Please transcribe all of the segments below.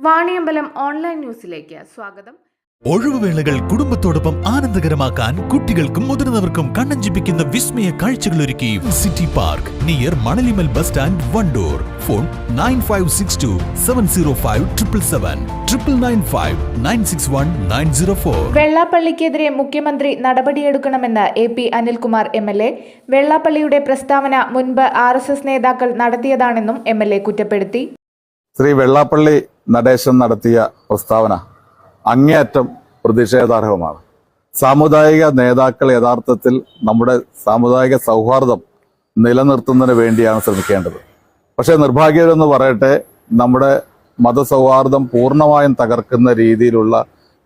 Vaniyambalam online ന്യൂസിലേക്ക് സ്വാഗതം. ഒഴിവുവേളകൾ കുടുംബത്തോടൊപ്പം ആനന്ദകരമാക്കാൻ കുട്ടികൾക്കും മുതിർന്നവർക്കും കണ്ണഞ്ചിപ്പിക്കുന്ന വിസ്മയ കാഴ്ചകളൊരുക്കി city park near Manalimal bus stand, Wandoor. Phone 9562-705-995-961-904. വെള്ളാപ്പള്ളിക്കെതിരെ മുഖ്യമന്ത്രി നടപടിയെടുക്കണമെന്ന് AP അനിൽകുമാർ MLA. വെള്ളാപ്പള്ളിയുടെ പ്രസ്താവന മുൻപ് RSS നേതാക്കൾ നടത്തിയതാണെന്നും MLA കുറ്റപ്പെടുത്തി. ശ്രീ വെള്ളാപ്പള്ളി നടേശൻ നടത്തിയ പ്രസ്താവന അങ്ങേയറ്റം പ്രതിഷേധാർഹമാണ്. സാമുദായിക നേതാക്കൾ യഥാർത്ഥത്തിൽ നമ്മുടെ സാമുദായിക സൗഹാർദ്ദം നിലനിർത്തുന്നതിന് വേണ്ടിയാണ് ശ്രമിക്കേണ്ടത്. പക്ഷേ നിർഭാഗ്യമെന്ന് പറയട്ടെ, നമ്മുടെ മതസൗഹാർദ്ദം പൂർണ്ണമായും തകർക്കുന്ന രീതിയിലുള്ള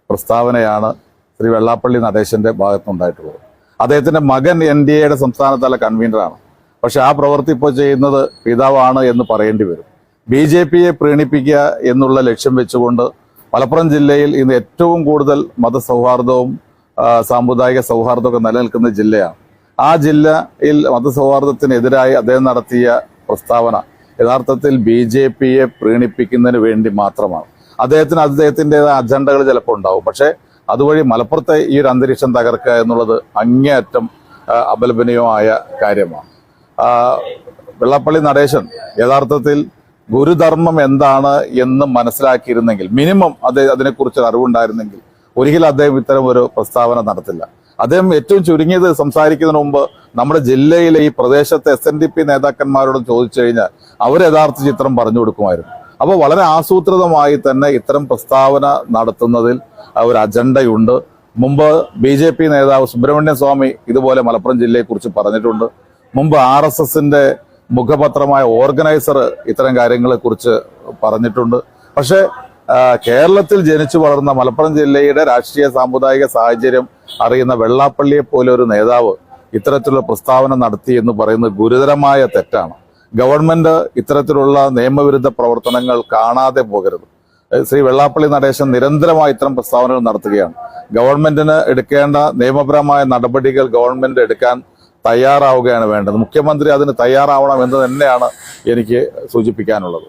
പ്രസ്താവനയാണ് ശ്രീ വെള്ളാപ്പള്ളി നടേശന്റെ ഭാഗത്തുനിന്നുണ്ടായിട്ടുള്ളത്. അദ്ദേഹത്തിന്റെ മകൻ NDAയുടെ സംസ്ഥാനതല കൺവീനറാണ്. പക്ഷെ ആ പ്രവൃത്തി ഇപ്പോൾ ചെയ്യുന്നത് പിതാവാണ് എന്ന് പറയേണ്ടി വരും. BJPയെ പ്രീണിപ്പിക്കുക എന്നുള്ള ലക്ഷ്യം വെച്ചുകൊണ്ട് മലപ്പുറം ജില്ലയിൽ ഇന്ന് ഏറ്റവും കൂടുതൽ മതസൗഹാർദ്ദവും സാമുദായിക സൗഹാർദ്ദമൊക്കെ നിലനിൽക്കുന്ന ജില്ലയാണ്. ആ ജില്ലയിൽ മതസൗഹാർദ്ദത്തിനെതിരായി അദ്ദേഹം നടത്തിയ പ്രസ്താവന യഥാർത്ഥത്തിൽ BJPയെ പ്രീണിപ്പിക്കുന്നതിന് വേണ്ടി മാത്രമാണ്. അദ്ദേഹത്തിൻ്റെതായ അജണ്ടകൾ ചിലപ്പോൾ ഉണ്ടാവും. പക്ഷേ അതുവഴി മലപ്പുറത്തെ ഈ ഒരു അന്തരീക്ഷം തകർക്കുക എന്നുള്ളത് അങ്ങേയറ്റം അപലപനീയമായ കാര്യമാണ്. വെള്ളാപ്പള്ളി നടേശൻ യഥാർത്ഥത്തിൽ ഗുരുധർമ്മം എന്താണ് എന്ന് മനസ്സിലാക്കിയിരുന്നെങ്കിൽ, മിനിമം അതിനെക്കുറിച്ച് അറിവുണ്ടായിരുന്നെങ്കിൽ ഒരിക്കലും അദ്ദേഹം ഇത്തരം ഒരു പ്രസ്താവന നടത്തില്ല. അദ്ദേഹം ഏറ്റവും ചുരുങ്ങിയത് സംസാരിക്കുന്നതിന് മുമ്പ് നമ്മുടെ ജില്ലയിലെ ഈ പ്രദേശത്തെ SNDP നേതാക്കന്മാരോട് ചോദിച്ചു കഴിഞ്ഞാൽ അവർ യഥാർത്ഥ ചിത്രം പറഞ്ഞു കൊടുക്കുമായിരുന്നു. അപ്പോൾ വളരെ ആസൂത്രിതമായി തന്നെ ഇത്തരം പ്രസ്താവന നടത്തുന്നതിൽ ഒരു അജണ്ടയുണ്ട്. മുമ്പ് BJP നേതാവ് സുബ്രഹ്മണ്യ സ്വാമി ഇതുപോലെ മലപ്പുറം ജില്ലയെക്കുറിച്ച് പറഞ്ഞിട്ടുണ്ട്. മുമ്പ് RSSന്റെ മുഖപത്രമായ ഓർഗനൈസർ ഇത്തരം കാര്യങ്ങളെക്കുറിച്ച് പറഞ്ഞിട്ടുണ്ട്. പക്ഷേ കേരളത്തിൽ ജനിച്ചു വളർന്ന മലപ്പുറം ജില്ലയുടെ രാഷ്ട്രീയ സാമുദായിക സാഹചര്യം അറിയുന്ന വെള്ളാപ്പള്ളിയെ പോലെ ഒരു നേതാവ് ഇത്തരത്തിലുള്ള പ്രസ്താവന നടത്തി എന്ന് പറയുന്നത് ഗുരുതരമായ തെറ്റാണ്. ഗവൺമെന്റ് ഇത്തരത്തിലുള്ള നിയമവിരുദ്ധ പ്രവർത്തനങ്ങൾ കാണാതെ പോകരുത്. ശ്രീ വെള്ളാപ്പള്ളി നടേശൻ നിരന്തരമായി ഇത്തരം പ്രസ്താവനകൾ നടത്തുകയാണ്. ഗവൺമെന്റിന് എടുക്കേണ്ട നിയമപരമായ നടപടികൾ ഗവൺമെന്റ് എടുക്കാൻ തയ്യാറാവുകയാണ് വേണ്ടത്. മുഖ്യമന്ത്രി അതിന് തയ്യാറാവണം എന്ന് തന്നെയാണ് എനിക്ക് സൂചിപ്പിക്കാനുള്ളത്.